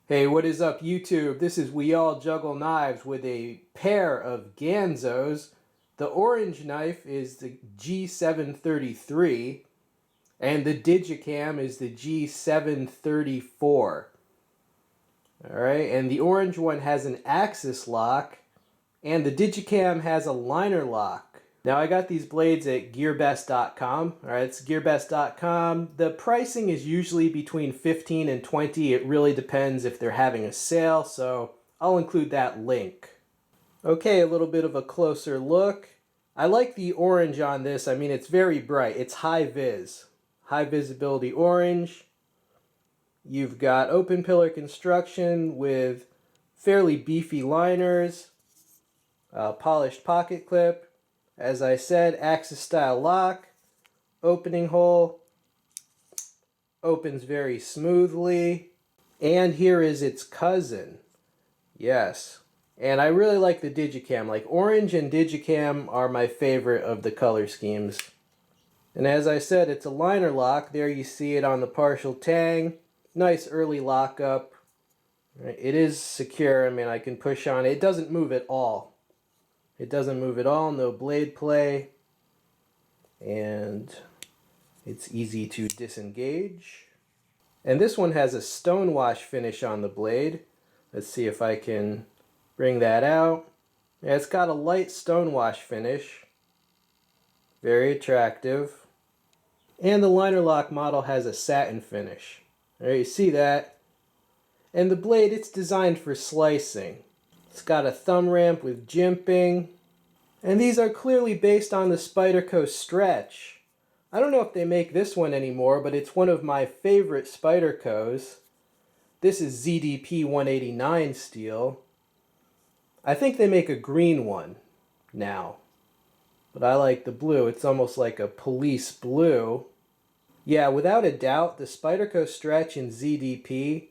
Hey, what is up, YouTube? This is We All Juggle Knives with a pair of Ganzos. The orange knife is the G733, and the Digicam is the G734. Alright, and the orange one has an axis lock, and the Digicam has a liner lock. Now, I got these blades at gearbest.com. Alright, it's gearbest.com. The pricing is usually between $15 and $20. It really depends if they're having a sale, so I'll include that link. Okay, a little bit of a closer look. I like the orange on this. I mean, it's very bright. It's high vis. High visibility orange. You've got open pillar construction with fairly beefy liners. Polished pocket clip. As I said, axis style lock, opening hole, opens very smoothly, and here is its cousin. Yes, and I really like the Digicam. Like, orange and Digicam are my favorite of the color schemes. And as I said, it's a liner lock. There you see it on the partial tang. Nice early lockup. It is secure. I mean, I can push on it. It doesn't move at all. It doesn't move at all, no blade play, and it's easy to disengage. And this one has a stonewash finish on the blade. Let's see if I can bring that out. Yeah, it's got a light stonewash finish. Very attractive. And the liner lock model has a satin finish. There you see that. And the blade, it's designed for slicing. It's got a thumb ramp with jimping, and these are clearly based on the SPYDERCO stretch. I don't know if they make this one anymore, but it's one of my favorite SPYDERCOs. This is ZDP 189 steel. I think they make a green one now, but I like the blue. It's almost like a police blue. Yeah, without a doubt, the SPYDERCO stretch in ZDP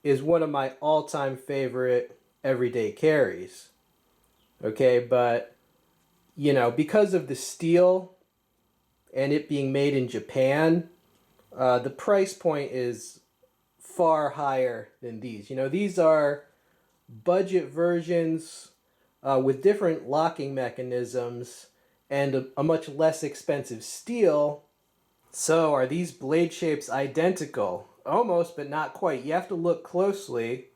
is one of my all-time favorite everyday carries. Okay, but you know, because of the steel and it being made in Japan, the price point is far higher than these. You know, these are budget versions with different locking mechanisms and a much less expensive steel. So are these blade shapes identical? Almost, but not quite. You have to look closely.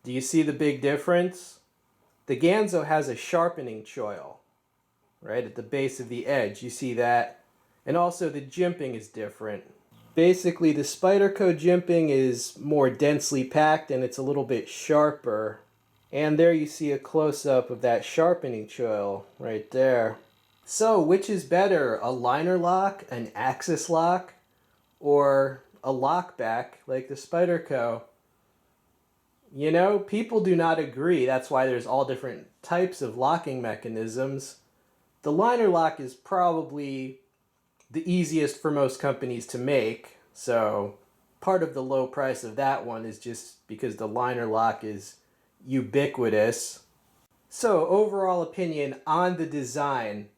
Do you see the big difference? The Ganzo has a sharpening choil right at the base of the edge. You see that? And also the jimping is different. Basically, the SPYDERCO jimping is more densely packed and it's a little bit sharper. And there you see a close-up of that sharpening choil right there. So, which is better, a liner lock, an axis lock, or a lockback like the SPYDERCO? You know, people do not agree. That's why there's all different types of locking mechanisms. The liner lock is probably the easiest for most companies to make, so part of the low price of that one is just because the liner lock is ubiquitous. So, overall opinion on the design.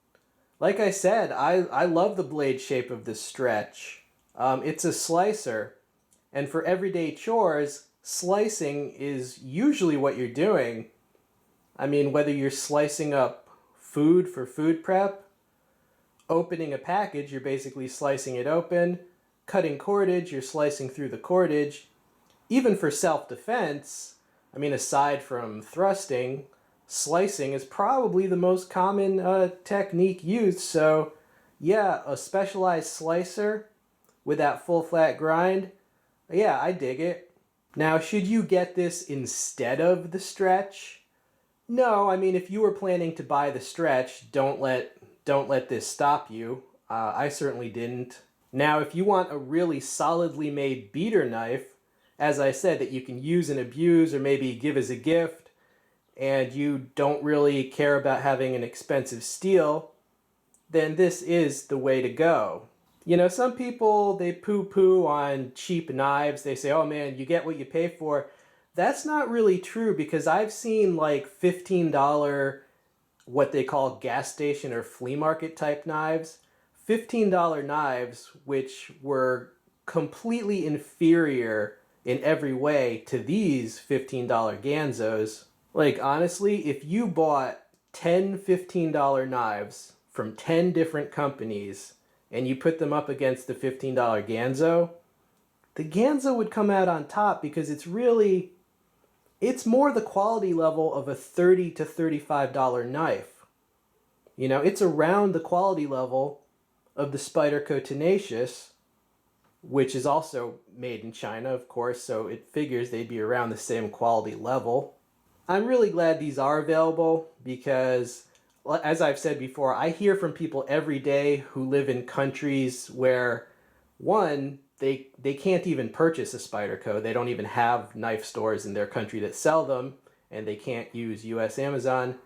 Like I said, I love the blade shape of this stretch. It's a slicer, and for everyday chores, slicing is usually what you're doing. I mean, whether you're slicing up food for food prep, opening a package, you're basically slicing it open, cutting cordage, you're slicing through the cordage. Even for self-defense, I mean, aside from thrusting, slicing is probably the most common technique used. So yeah, a specialized slicer with that full flat grind, yeah, I dig it. Now, should you get this instead of the stretch? No, I mean, if you were planning to buy the stretch, don't let this stop you. I certainly didn't. Now, if you want a really solidly made beater knife, as I said, that you can use and abuse or maybe give as a gift, and you don't really care about having an expensive steel, then this is the way to go. You know, some people, they poo-poo on cheap knives. They say, oh man, you get what you pay for. That's not really true, because I've seen like $15, what they call gas station or flea market type knives. $15 knives, which were completely inferior in every way to these $15 Ganzos. Like, honestly, if you bought 10 $15 knives from 10 different companies and you put them up against the $15 Ganzo, the Ganzo would come out on top because it's more the quality level of a $30 to $35 knife. You know, it's around the quality level of the Spyderco Tenacious, which is also made in China, of course, so it figures they'd be around the same quality level. I'm really glad these are available because, as I've said before, I hear from people every day who live in countries where, one, they can't even purchase a Spyderco. They don't even have knife stores in their country that sell them, and they can't use US Amazon.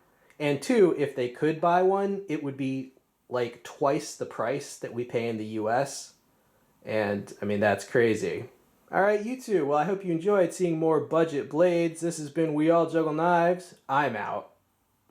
And two, if they could buy one, it would be like twice the price that we pay in the US. And I mean, that's crazy. All right, you two. Well, I hope you enjoyed seeing more budget blades. This has been We All Juggle Knives. I'm out.